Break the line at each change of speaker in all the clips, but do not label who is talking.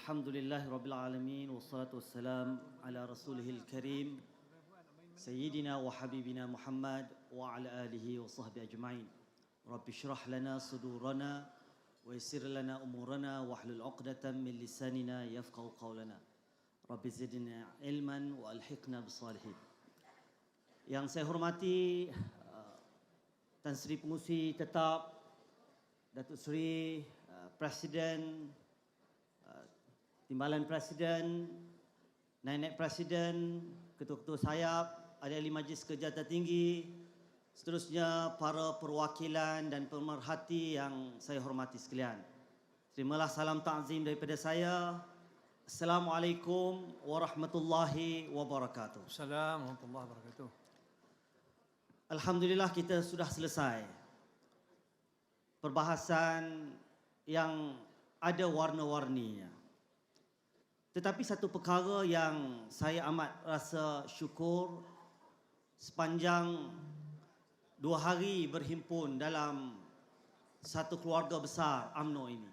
Alhamdulillah Rabbil Alamin wassalatu wassalam ala rasulihil karim Sayyidina wa habibina Muhammad wa ala alihi wa sahbihi ajma'in. Rabbi syrah lana sudurana wa yassir lana umurana wa hlul 'uqdatam min lisanina yafqahu qawlana. Rabbi zidna ilman wa alhiqna bisalihin. Yang saya hormati Tan Sri Pengurusi Tetap Datuk Seri Presiden, Timbalan Presiden, Naib Presiden, Ketua-Ketua Sayap, Ahli Majlis Kerja Tertinggi, seterusnya para perwakilan dan pemerhati yang saya hormati sekalian. Terimalah salam ta'zim daripada saya. Assalamualaikum warahmatullahi wabarakatuh.
Assalamualaikum warahmatullahi wabarakatuh.
Alhamdulillah kita sudah selesai perbahasan yang ada warna-warninya. Tetapi satu perkara yang saya amat rasa syukur sepanjang 2 hari berhimpun dalam satu keluarga besar UMNO ini.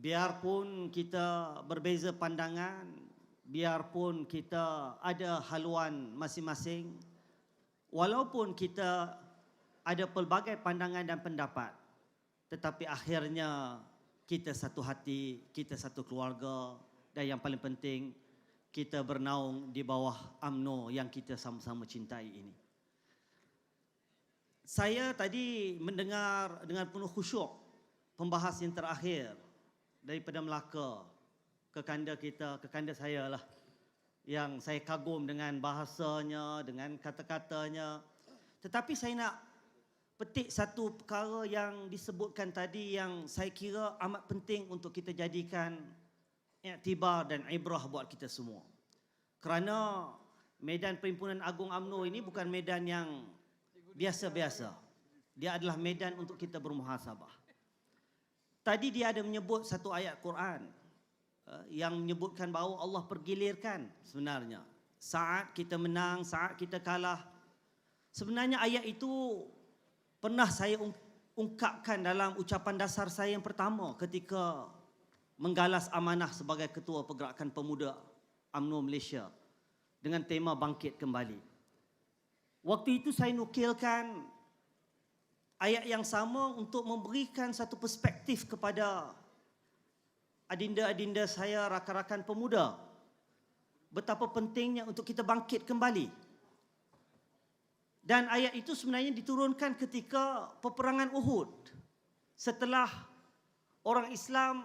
Biarpun kita berbeza pandangan, biarpun kita ada haluan masing-masing, walaupun kita ada pelbagai pandangan dan pendapat, tetapi akhirnya kita satu hati, kita satu keluarga, dan yang paling penting kita bernaung di bawah UMNO yang kita sama-sama cintai ini. Saya tadi mendengar dengan penuh khusyuk pembahas yang terakhir daripada Melaka, kekanda kita, kekanda saya lah, yang saya kagum dengan bahasanya, dengan kata-katanya. Tetapi saya nak petik satu perkara yang disebutkan tadi yang saya kira amat penting untuk kita jadikan iktibar dan ibrah buat kita semua. Kerana medan Perhimpunan Agung UMNO ini bukan medan yang biasa-biasa. Dia adalah medan untuk kita bermuhasabah. Tadi dia ada menyebut satu ayat Quran yang menyebutkan bahawa Allah pergilirkan sebenarnya. Saat kita menang, saat kita kalah. Sebenarnya ayat itu pernah saya ungkapkan dalam ucapan dasar saya yang pertama ketika menggalas amanah sebagai Ketua Pergerakan Pemuda UMNO Malaysia dengan tema Bangkit Kembali. Waktu itu saya nukilkan ayat yang sama untuk memberikan satu perspektif kepada adinda-adinda saya, rakan-rakan pemuda, betapa pentingnya untuk kita bangkit kembali. Dan ayat itu sebenarnya diturunkan ketika peperangan Uhud. Setelah orang Islam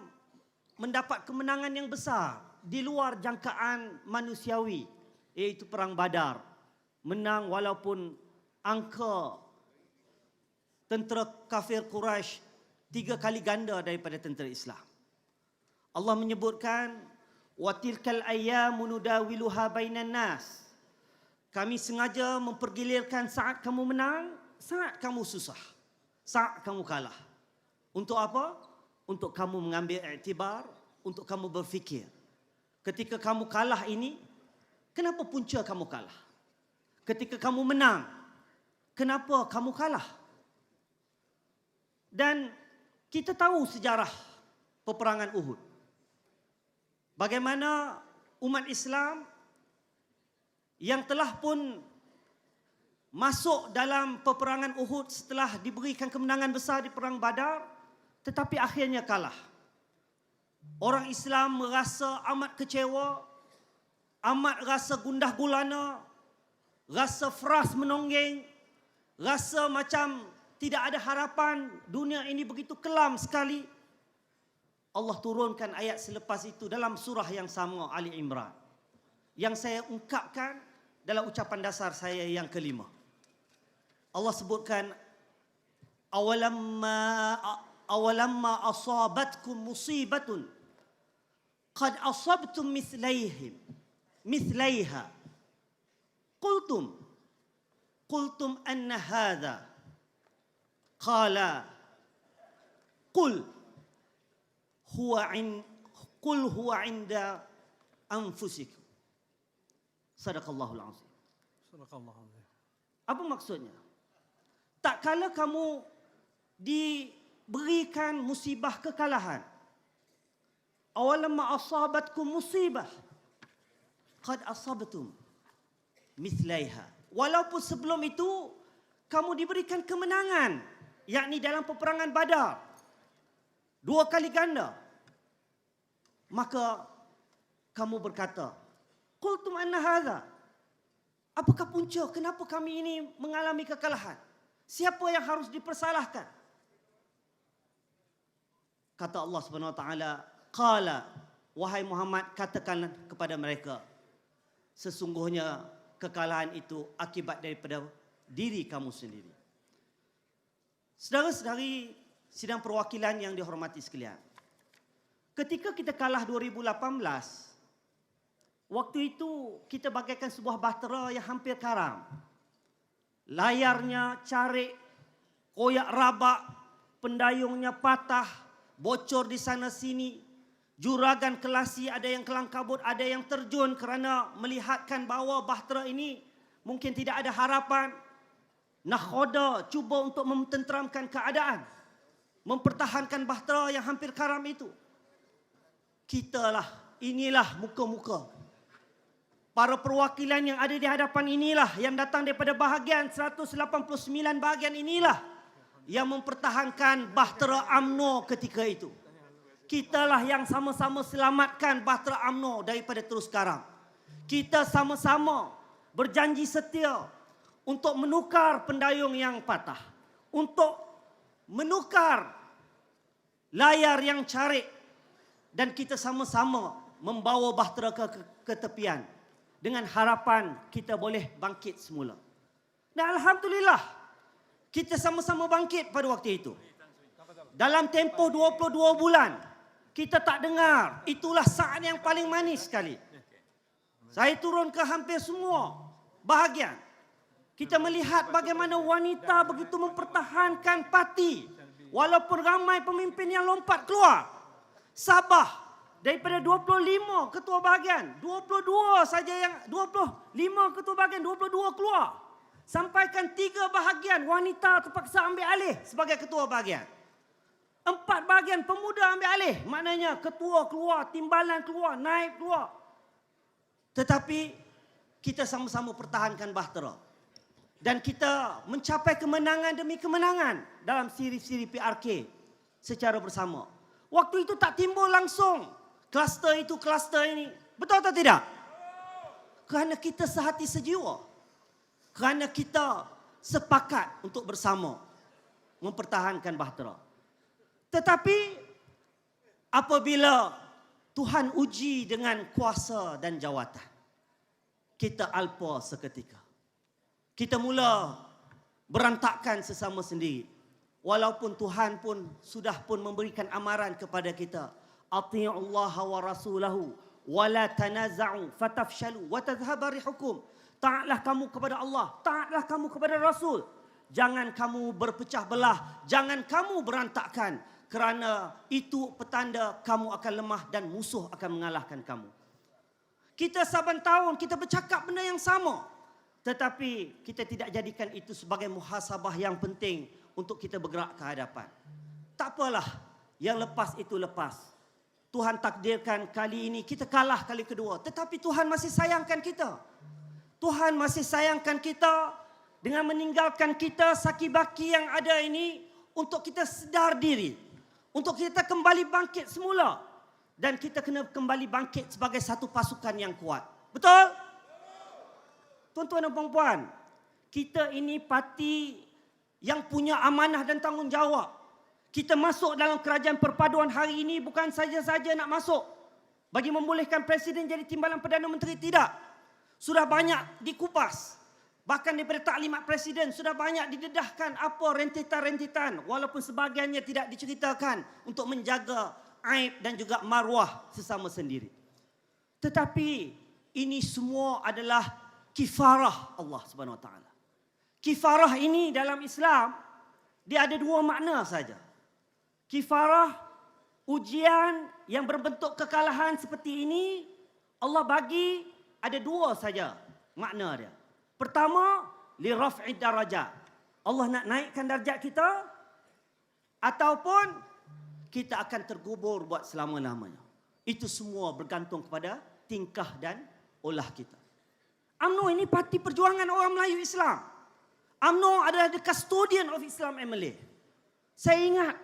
mendapat kemenangan yang besar di luar jangkaan manusiawi, iaitu Perang Badar. Menang walaupun angka tentera kafir Quraisy 3 kali ganda daripada tentera Islam. Allah menyebutkan, wa tilkal ayyamu nudawiluha bainan nas. Kami sengaja mempergilirkan saat kamu menang, saat kamu susah, saat kamu kalah. Untuk apa? Untuk kamu mengambil iktibar, untuk kamu berfikir. Ketika kamu kalah ini, kenapa punca kamu kalah? Ketika kamu menang, kenapa kamu kalah? Dan kita tahu sejarah peperangan Uhud. Bagaimana umat Islam yang telah pun masuk dalam peperangan Uhud setelah diberikan kemenangan besar di Perang Badar, tetapi akhirnya kalah. Orang Islam merasa amat kecewa, amat rasa gundah gulana, rasa frust menonggeng, rasa macam tidak ada harapan, dunia ini begitu kelam sekali. Allah turunkan ayat selepas itu dalam surah yang sama, Ali Imran, yang saya ungkapkan dalam ucapan dasar saya yang kelima. Allah sebutkan, awalamma asabatkum musibatun qad asabtum mithlaiha qultum anna hadha qala qul huwa inda anfusikum. Sadaqallahul azim.
Sadaqallahul azim.
Apa maksudnya? Tak kala kamu diberikan musibah kekalahan, awalamma asabatkum musibah qad asabtum mithlaiha. Walaupun sebelum itu kamu diberikan kemenangan, yakni dalam peperangan Badar 2 kali ganda, maka kamu berkata, qultum anna hadha, apakah punca kenapa kami ini mengalami kekalahan? Siapa yang harus dipersalahkan? Kata Allah Subhanahu wa taala, qala, wahai Muhammad, katakan kepada mereka, sesungguhnya kekalahan itu akibat daripada diri kamu sendiri. Saudara-saudari sidang perwakilan yang dihormati sekalian, ketika kita kalah 2018, waktu itu kita bagaikan sebuah bahtera yang hampir karam. Layarnya carik, koyak rabak, pendayungnya patah, bocor di sana sini. Juragan kelasi ada yang kelang kabut, ada yang terjun kerana melihatkan bahawa bahtera ini mungkin tidak ada harapan. Nakhoda cuba untuk mententeramkan keadaan, mempertahankan bahtera yang hampir karam itu. Inilah muka-muka para perwakilan yang ada di hadapan inilah, yang datang daripada bahagian 189 bahagian inilah yang mempertahankan bahtera UMNO ketika itu. Kitalah yang sama-sama selamatkan bahtera UMNO daripada terus karam. Kita sama-sama berjanji setia untuk menukar pendayung yang patah, untuk menukar layar yang carik, dan kita sama-sama membawa bahtera ke tepian dengan harapan kita boleh bangkit semula. Dan alhamdulillah, kita sama-sama bangkit pada waktu itu. Dalam tempoh 22 bulan, kita tak dengar, itulah saat yang paling manis sekali. Saya turun ke hampir semua bahagian. Kita melihat bagaimana wanita begitu mempertahankan parti. Walaupun ramai pemimpin yang lompat keluar. Sabah daripada 25 ketua bahagian, 22 saja yang 25 ketua bahagian, 22 keluar. Sampaikan 3 bahagian wanita terpaksa ambil alih sebagai ketua bahagian. 4 bahagian pemuda ambil alih. Maknanya ketua keluar, timbalan keluar, naib keluar. Tetapi kita sama-sama pertahankan bahtera. Dan kita mencapai kemenangan demi kemenangan dalam siri-siri PRK secara bersama. Waktu itu tak timbul langsung kluster itu, kluster ini. Betul atau tidak? Kerana kita sehati sejiwa. Kerana kita sepakat untuk bersama mempertahankan bahtera. Tetapi apabila Tuhan uji dengan kuasa dan jawatan, kita alpa seketika. Kita mula berantakan sesama sendiri. Walaupun Tuhan pun sudah pun memberikan amaran kepada kita, ati'ullaha wa rasulahu wa la tanaza'u fatafshalu wa tadhhaba rihukum. Taatlah kamu kepada Allah, taatlah kamu kepada Rasul. Jangan kamu berpecah belah, jangan kamu berantakan, kerana itu petanda kamu akan lemah dan musuh akan mengalahkan kamu. Kita saban tahun kita bercakap benda yang sama, tetapi kita tidak jadikan itu sebagai muhasabah yang penting untuk kita bergerak ke hadapan. Tak apalah, yang lepas itu lepas. Tuhan takdirkan kali ini kita kalah kali kedua, tetapi Tuhan masih sayangkan kita. Tuhan masih sayangkan kita dengan meninggalkan kita saki-baki yang ada ini untuk kita sedar diri, untuk kita kembali bangkit semula, dan kita kena kembali bangkit sebagai satu pasukan yang kuat. Betul? Tuan-tuan dan puan-puan, kita ini parti yang punya amanah dan tanggungjawab. Kita masuk dalam kerajaan perpaduan hari ini bukan saja-saja nak masuk bagi membolehkan Presiden jadi timbalan Perdana Menteri, tidak. Sudah banyak dikupas. Bahkan daripada taklimat Presiden sudah banyak didedahkan apa rentitan-rentitan, walaupun sebahagiannya tidak diceritakan untuk menjaga aib dan juga maruah sesama sendiri. Tetapi ini semua adalah kifarah Allah Subhanahu Wa Taala. Kifarah ini dalam Islam dia ada 2 makna saja. Kifarah, ujian yang berbentuk kekalahan seperti ini, Allah bagi ada 2 saja makna dia. Pertama, li raf'id darajat. Allah nak naikkan darjat kita, ataupun kita akan terkubur buat selama-lamanya.
Itu semua bergantung kepada tingkah dan olah kita. UMNO ini parti perjuangan orang Melayu Islam. UMNO adalah the custodian of Islam and Malay. Saya ingat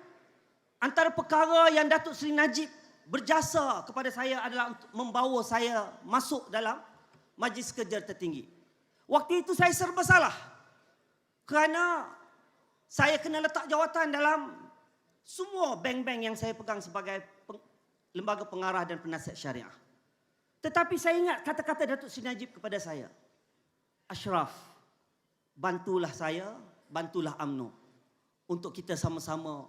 antara perkara yang Datuk Seri Najib berjasa kepada saya adalah untuk membawa saya masuk dalam Majlis Kerja Tertinggi. Waktu itu saya serba salah. Kerana saya kena letak jawatan dalam semua bank-bank yang saya pegang sebagai lembaga pengarah dan penasihat syariah. Tetapi saya ingat kata-kata Datuk Seri Najib kepada saya. Ashraf, bantulah saya, bantulah UMNO untuk kita sama-sama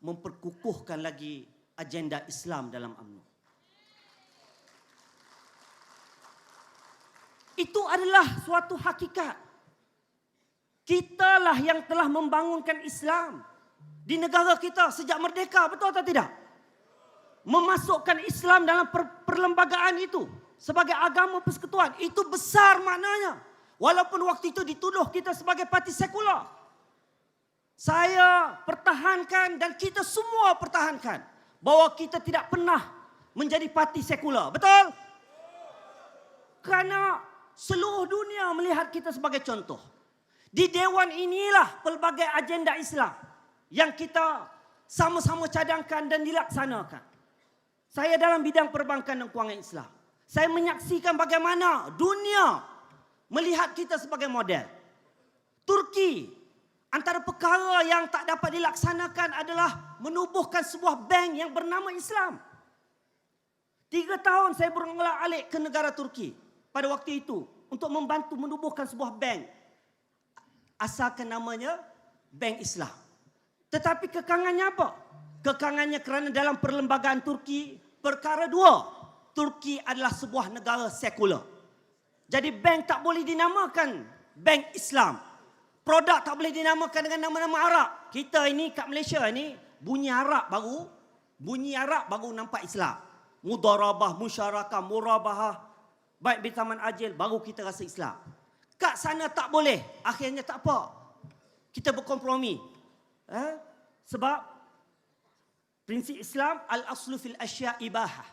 memperkukuhkan lagi agenda Islam dalam UMNO. Itu adalah suatu hakikat. Kitalah yang telah membangunkan Islam di negara kita sejak merdeka, betul atau tidak? Memasukkan Islam dalam perlembagaan itu sebagai agama persekutuan, itu besar maknanya. Walaupun waktu itu dituduh kita sebagai parti sekular. Saya pertahankan dan kita semua pertahankan bahawa kita tidak pernah menjadi parti sekular, betul? Kerana seluruh dunia melihat kita sebagai contoh. Di Dewan inilah pelbagai agenda Islam yang kita sama-sama cadangkan dan dilaksanakan. Saya dalam bidang perbankan dan kewangan Islam. Saya menyaksikan bagaimana dunia melihat kita sebagai model. Turki, antara perkara yang tak dapat dilaksanakan adalah menubuhkan sebuah bank yang bernama Islam. 3 tahun saya berengolak-alik ke negara Turki pada waktu itu untuk membantu menubuhkan sebuah bank. Asalkan namanya Bank Islam. Tetapi kekangannya apa? Kekangannya kerana dalam perlembagaan Turki, perkara 2, Turki adalah sebuah negara sekular. Jadi bank tak boleh dinamakan Bank Islam. Produk tak boleh dinamakan dengan nama-nama Arab. Kita ini kat Malaysia ni bunyi Arab baru nampak Islam. Mudarabah, musyarakah, murabahah, baik bitaman ajil baru kita rasa Islam. Kat sana tak boleh. Akhirnya tak apa. Kita berkompromi. Sebab prinsip Islam al-aslu fil asya' ibahah.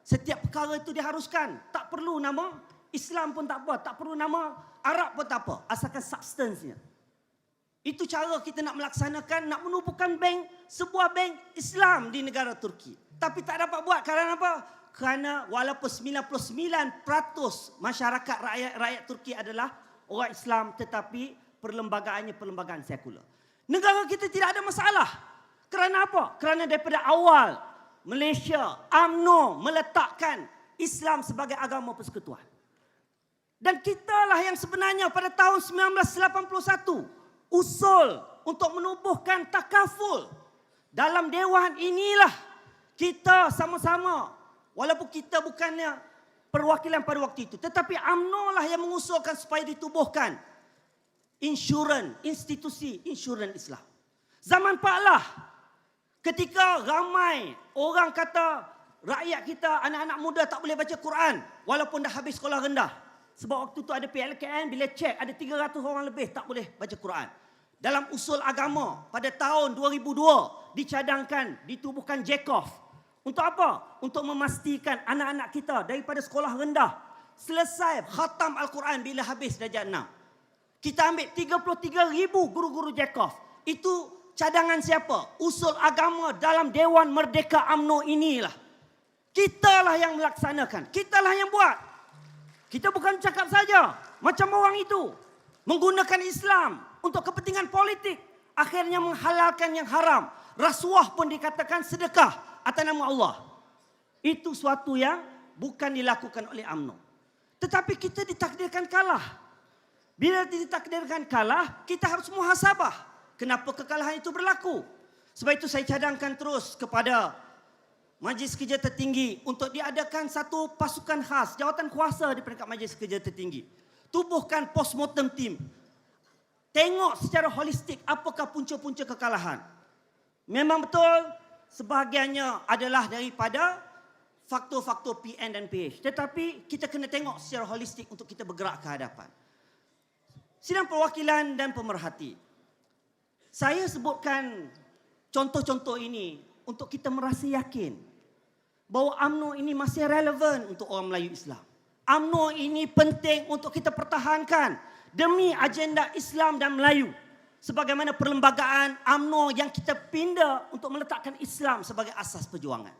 Setiap perkara itu diharuskan. Tak perlu nama Islam pun tak apa. Tak perlu nama Arab pun tak apa. Asalkan substansnya. Itu cara kita nak melaksanakan, nak menubuhkan bank, sebuah bank Islam di negara Turki. Tapi tak dapat buat kerana apa? Kerana walaupun 99% masyarakat rakyat Turki adalah orang Islam, tetapi perlembagaannya perlembagaan sekular. Negara kita tidak ada masalah. Kerana apa? Kerana daripada awal Malaysia, UMNO meletakkan Islam sebagai agama persekutuan. Dan kitalah yang sebenarnya pada tahun 1981 usul untuk menubuhkan takaful. Dalam dewan inilah kita sama-sama, walaupun kita bukannya perwakilan pada waktu itu, tetapi UMNO lah yang mengusulkan supaya ditubuhkan institusi insurans Islam. Zaman Pak Lah, ketika ramai orang kata rakyat kita, anak-anak muda tak boleh baca Quran walaupun dah habis sekolah rendah. Sebab waktu tu ada PLKN, bila cek ada 300 orang lebih tak boleh baca Quran. Dalam usul agama pada tahun 2002 dicadangkan ditubuhkan JECOF. Untuk apa? Untuk memastikan anak-anak kita daripada sekolah rendah selesai khatam Al-Quran bila habis darjah 6. Kita ambil 33,000 guru-guru JECOF. Itu cadangan siapa? Usul agama dalam Dewan Merdeka UMNO inilah. Kitalah yang melaksanakan. Kitalah yang buat. Kita bukan cakap saja macam orang itu. Menggunakan Islam untuk kepentingan politik. Akhirnya menghalalkan yang haram. Rasuah pun dikatakan sedekah atas nama Allah. Itu suatu yang bukan dilakukan oleh UMNO. Tetapi kita ditakdirkan kalah. Bila ditakdirkan kalah, kita harus muhasabah. Kenapa kekalahan itu berlaku? Sebab itu saya cadangkan terus kepada Majlis Kerja Tertinggi untuk diadakan satu pasukan khas, jawatan kuasa di peringkat Majlis Kerja Tertinggi. Tubuhkan postmortem team. Tengok secara holistik apakah punca-punca kekalahan. Memang betul sebahagiannya adalah daripada faktor-faktor PN dan PH. Tetapi kita kena tengok secara holistik untuk kita bergerak ke hadapan. Sidang perwakilan dan pemerhati. Saya sebutkan contoh-contoh ini untuk kita merasa yakin bahawa UMNO ini masih relevan untuk orang Melayu Islam. UMNO ini penting untuk kita pertahankan demi agenda Islam dan Melayu. Sebagaimana perlembagaan UMNO yang kita pindah untuk meletakkan Islam sebagai asas perjuangan.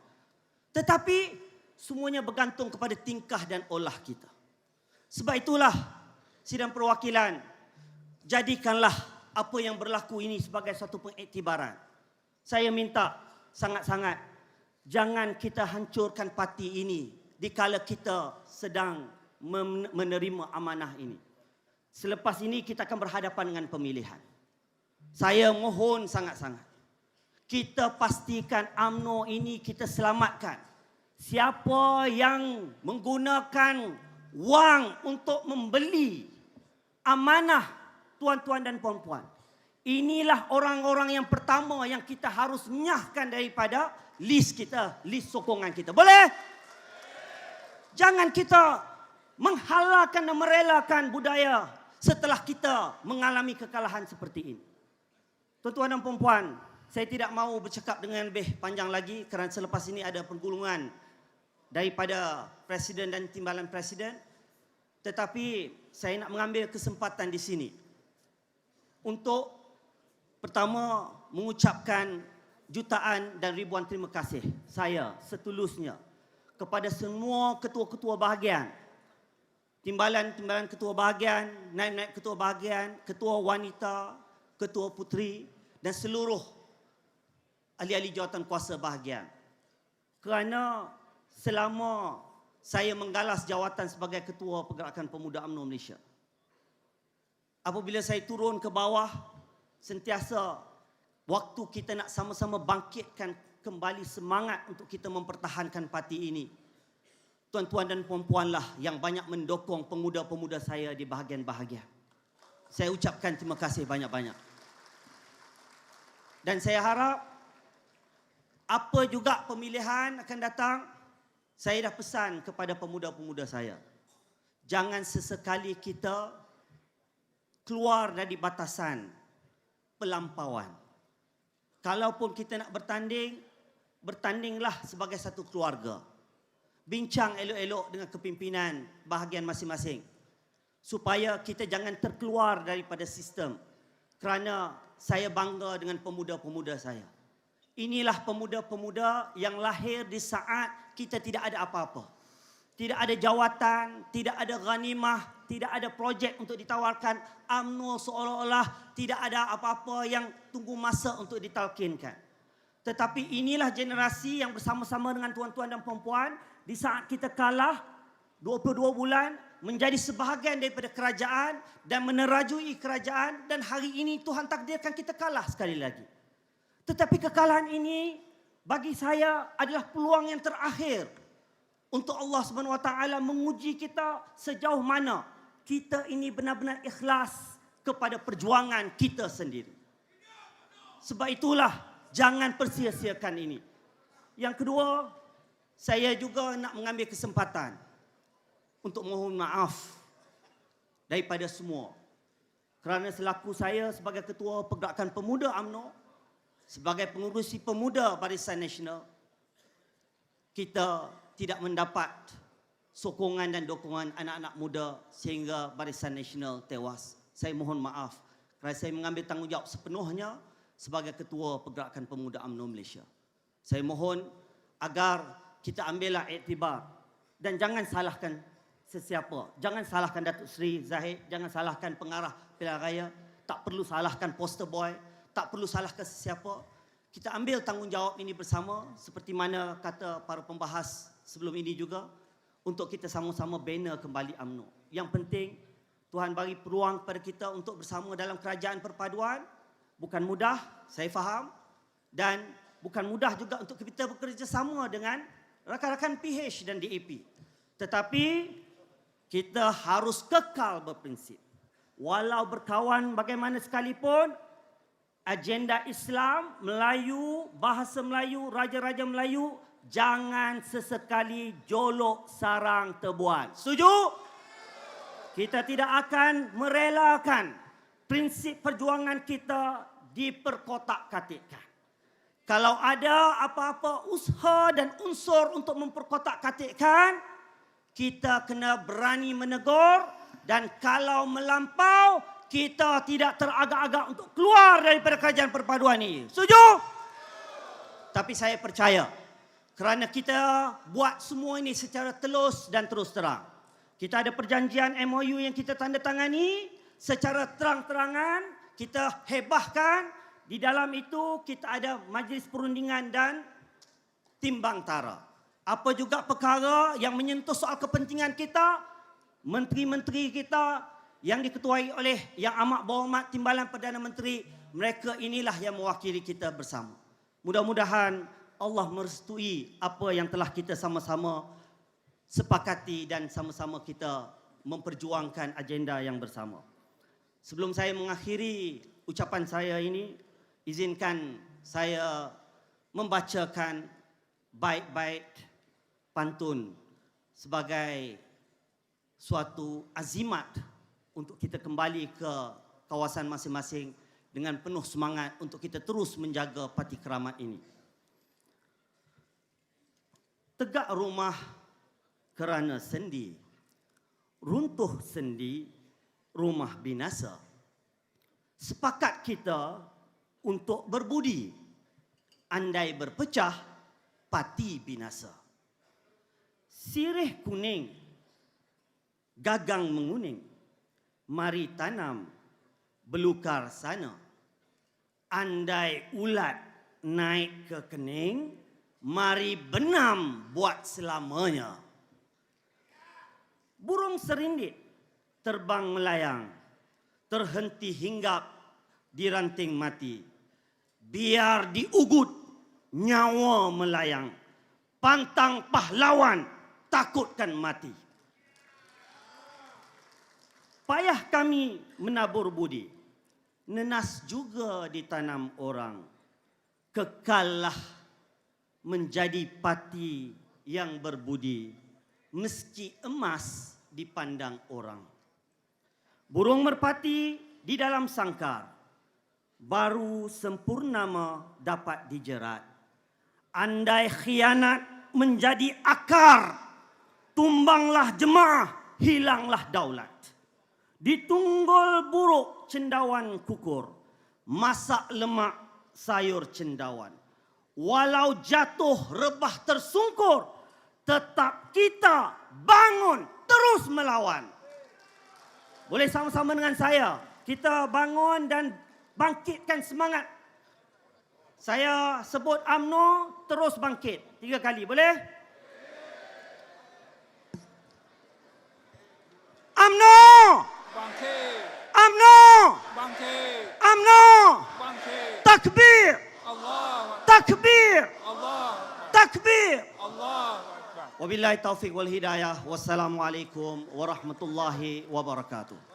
Tetapi semuanya bergantung kepada tingkah dan olah kita. Sebab itulah sidang perwakilan, jadikanlah apa yang berlaku ini sebagai satu pengiktibaran. Saya minta sangat-sangat, jangan kita hancurkan parti ini dikala kita sedang menerima amanah ini. Selepas ini kita akan berhadapan dengan pemilihan. Saya mohon sangat-sangat, kita pastikan UMNO ini kita selamatkan. Siapa yang menggunakan wang untuk membeli amanah tuan-tuan dan puan-puan, inilah orang-orang yang pertama yang kita harus nyahkan daripada list kita, list sokongan kita. Boleh? Jangan kita menghalalkan dan merelakan budaya setelah kita mengalami kekalahan seperti ini. Tuan-tuan dan puan-puan, saya tidak mahu bercakap dengan lebih panjang lagi kerana selepas ini ada pergulungan daripada Presiden dan Timbalan Presiden. Tetapi saya nak mengambil kesempatan di sini untuk pertama mengucapkan jutaan dan ribuan terima kasih saya setulusnya kepada semua ketua-ketua bahagian, timbalan-timbalan ketua bahagian, naib-naib ketua bahagian, ketua wanita, ketua puteri dan seluruh ahli-ahli jawatan kuasa bahagian. Kerana selama saya menggalas jawatan sebagai Ketua Pergerakan Pemuda UMNO Malaysia, apabila saya turun ke bawah, sentiasa waktu kita nak sama-sama bangkitkan kembali semangat untuk kita mempertahankan parti ini, tuan-tuan dan puan-puanlah yang banyak mendukung pemuda-pemuda saya di bahagian-bahagian. Saya ucapkan terima kasih banyak-banyak. Dan saya harap apa juga pemilihan akan datang, saya dah pesan kepada pemuda-pemuda saya, jangan sesekali kita keluar dari batasan pelampauan. Kalaupun kita nak bertanding, bertandinglah sebagai satu keluarga. Bincang elok-elok dengan kepimpinan bahagian masing-masing supaya kita jangan terkeluar daripada sistem. Kerana saya bangga dengan pemuda-pemuda saya. Inilah pemuda-pemuda yang lahir di saat kita tidak ada apa-apa. Tidak ada jawatan, tidak ada ghanimah, tidak ada projek untuk ditawarkan. UMNO seolah-olah tidak ada apa-apa yang tunggu masa untuk ditalkinkan. Tetapi inilah generasi yang bersama-sama dengan tuan-tuan dan puan-puan di saat kita kalah 22 bulan menjadi sebahagian daripada kerajaan dan menerajui kerajaan, dan hari ini Tuhan takdirkan kita kalah sekali lagi. Tetapi kekalahan ini bagi saya adalah peluang yang terakhir untuk Allah SWT menguji kita sejauh mana kita ini benar-benar ikhlas kepada perjuangan kita sendiri. Sebab itulah jangan persia-siakan ini. Yang kedua, saya juga nak mengambil kesempatan untuk mohon maaf daripada semua. Kerana selaku saya sebagai Ketua Pergerakan Pemuda UMNO, sebagai pengurusi pemuda Barisan Nasional, kita tidak mendapat sokongan dan dukungan anak-anak muda sehingga Barisan Nasional tewas. Saya mohon maaf kerana saya mengambil tanggungjawab sepenuhnya sebagai Ketua Pergerakan Pemuda UMNO Malaysia. Saya mohon agar kita ambillah iktibar dan jangan salahkan sesiapa. Jangan salahkan Datuk Seri Zahid, jangan salahkan pengarah pilihan raya, tak perlu salahkan poster boy, tak perlu salahkan sesiapa. Kita ambil tanggungjawab ini bersama seperti mana kata para pembahas sebelum ini juga, untuk kita sama-sama bina kembali UMNO. Yang penting Tuhan bagi peluang kepada kita untuk bersama dalam kerajaan perpaduan. Bukan mudah, saya faham, dan bukan mudah juga untuk kita bekerjasama dengan rakan-rakan PH dan DAP. Tetapi kita harus kekal berprinsip. Walau berkawan bagaimana sekalipun, agenda Islam, Melayu, bahasa Melayu, raja-raja Melayu, jangan sesekali jolok sarang tebuan. Setuju? Kita tidak akan merelakan prinsip perjuangan kita diperkotak-katikkan. Kalau ada apa-apa usaha dan unsur untuk memperkotak-katikkan, kita kena berani menegur, dan kalau melampau, kita tidak teragak-agak untuk keluar daripada kerajaan perpaduan ini. Setuju? Tapi saya percaya, kerana kita buat semua ini secara telus dan terus terang. Kita ada perjanjian MOU yang kita tanda tangani secara terang-terangan, kita hebahkan. Di dalam itu kita ada majlis perundingan dan timbang tara. Apa juga perkara yang menyentuh soal kepentingan kita, menteri-menteri kita yang diketuai oleh Yang Amat Berhormat Timbalan Perdana Menteri, mereka inilah yang mewakili kita bersama. Mudah-mudahan Allah merestui apa yang telah kita sama-sama sepakati dan sama-sama kita memperjuangkan agenda yang bersama. Sebelum saya mengakhiri ucapan saya ini, izinkan saya membacakan bait-bait pantun sebagai suatu azimat untuk kita kembali ke kawasan masing-masing dengan penuh semangat untuk kita terus menjaga parti keramat ini. Tegak rumah kerana sendi, runtuh sendi, rumah binasa. Sepakat kita untuk berbudi, andai berpecah, parti binasa. Sirih kuning, gagang menguning, mari tanam, belukar sana. Andai ulat naik ke kening, mari benam buat selamanya. Burung serindit terbang melayang, terhenti hinggap di ranting mati. Biar diugut nyawa melayang, pantang pahlawan takutkan mati. Payah kami menabur budi, nenas juga ditanam orang. Kekallah menjadi parti yang berbudi, meski emas dipandang orang. Burung merpati di dalam sangkar, baru sempurnama dapat dijerat. Andai khianat menjadi akar, tumbanglah jemaah, hilanglah daulat. Ditunggul buruk cendawan kukur, masak lemak sayur cendawan. Walau jatuh rebah tersungkur, tetap kita bangun terus melawan. Boleh sama-sama dengan saya, kita bangun dan bangkitkan semangat. Saya sebut UMNO, terus bangkit 3 kali, boleh? UMNO!
Bangkit!
UMNO!
Bangkit!
UMNO!
Bangkit!
Takbir!
Allah!
Takbir!
Allah!
Takbir!
Allah!
Wabillahi taufiq wal hidayah. Wassalamualaikum warahmatullahi wabarakatuh.